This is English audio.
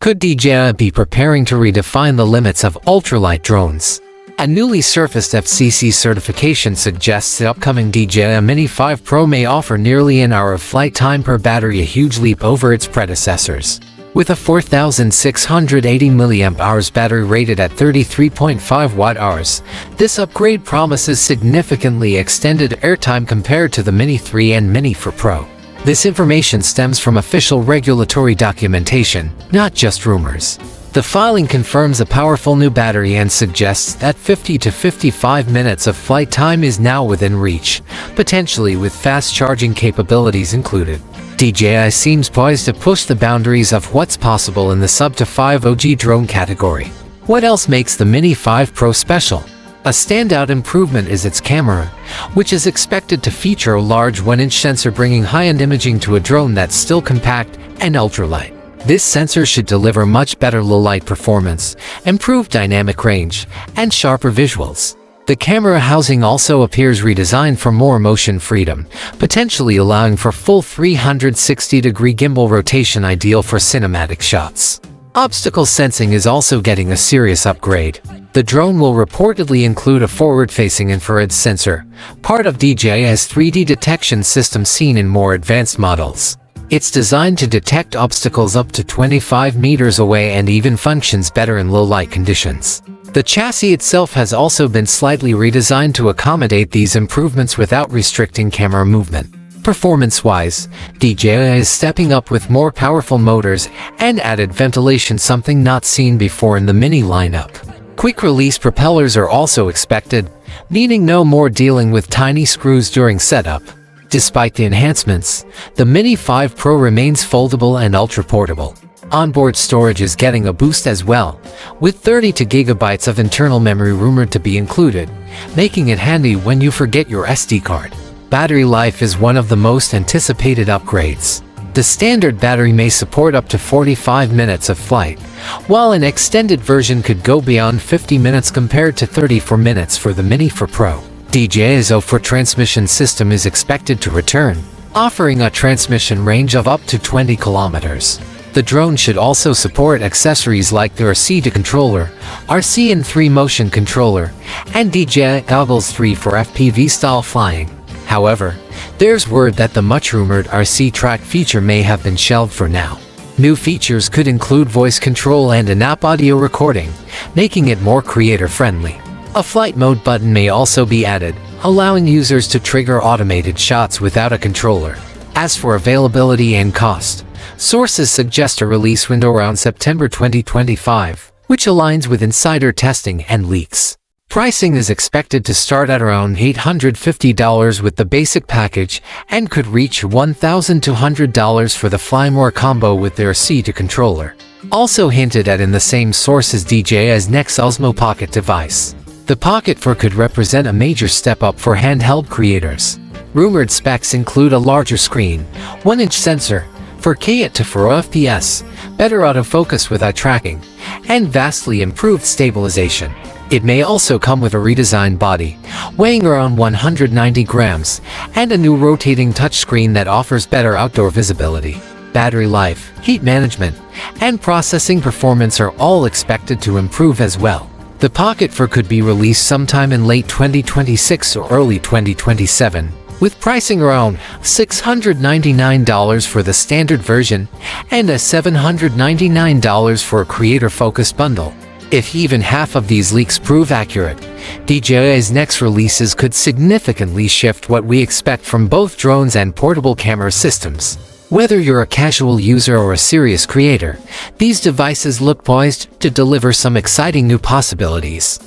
Could DJI be preparing to redefine the limits of ultralight drones? A newly surfaced FCC certification suggests the upcoming DJI Mini 5 Pro may offer nearly an hour of flight time per battery, a huge leap over its predecessors. With a 4,680 mAh battery rated at 33.5 watt-hours, this upgrade promises significantly extended airtime compared to the Mini 3 and Mini 4 Pro. This information stems from official regulatory documentation, not just rumors. The filing confirms a powerful new battery and suggests that 50 to 55 minutes of flight time is now within reach, potentially with fast charging capabilities included. DJI seems poised to push the boundaries of what's possible in the sub-to-5 OG drone category. What else makes the Mini 5 Pro special? A standout improvement is its camera, which is expected to feature a large 1-inch sensor, bringing high-end imaging to a drone that's still compact and ultralight. This sensor should deliver much better low-light performance, improved dynamic range, and sharper visuals. The camera housing also appears redesigned for more motion freedom, potentially allowing for full 360-degree gimbal rotation, ideal for cinematic shots. Obstacle sensing is also getting a serious upgrade. The drone will reportedly include a forward-facing infrared sensor, part of DJI's 3D detection system seen in more advanced models. It's designed to detect obstacles up to 25 meters away and even functions better in low-light conditions. The chassis itself has also been slightly redesigned to accommodate these improvements without restricting camera movement. Performance-wise, DJI is stepping up with more powerful motors and added ventilation, something not seen before in the Mini lineup. Quick-release propellers are also expected, meaning no more dealing with tiny screws during setup. Despite the enhancements, the Mini 5 Pro remains foldable and ultra-portable. Onboard storage is getting a boost as well, with 32 gigabytes of internal memory rumored to be included, making it handy when you forget your SD card. Battery life is one of the most anticipated upgrades. The standard battery may support up to 45 minutes of flight, while an extended version could go beyond 50 minutes compared to 34 minutes for the Mini 4 Pro. DJI's O4 transmission system is expected to return, offering a transmission range of up to 20 kilometers. The drone should also support accessories like the RC2 controller, RC-in-3 motion controller, and DJI Goggles 3 for FPV-style flying. However, there's word that the much-rumored RC track feature may have been shelved for now. New features could include voice control and in-app audio recording, making it more creator-friendly. A flight mode button may also be added, allowing users to trigger automated shots without a controller. As for availability and cost, sources suggest a release window around September 2025, which aligns with insider testing and leaks. Pricing is expected to start at around $850 with the basic package and could reach $1,200 for the Fly More combo with their RC2 controller. Also hinted at in the same source is DJI's next Osmo Pocket device. The Pocket 4 could represent a major step up for handheld creators. Rumored specs include a larger screen, 1-inch sensor, 4K to 4 FPS, better autofocus with eye tracking, and vastly improved stabilization. It may also come with a redesigned body, weighing around 190 grams, and a new rotating touchscreen that offers better outdoor visibility. Battery life, heat management, and processing performance are all expected to improve as well. The Pocket 4 could be released sometime in late 2026 or early 2027, with pricing around $699 for the standard version and $799 for a creator-focused bundle. If even half of these leaks prove accurate, DJI's next releases could significantly shift what we expect from both drones and portable camera systems. Whether you're a casual user or a serious creator, these devices look poised to deliver some exciting new possibilities.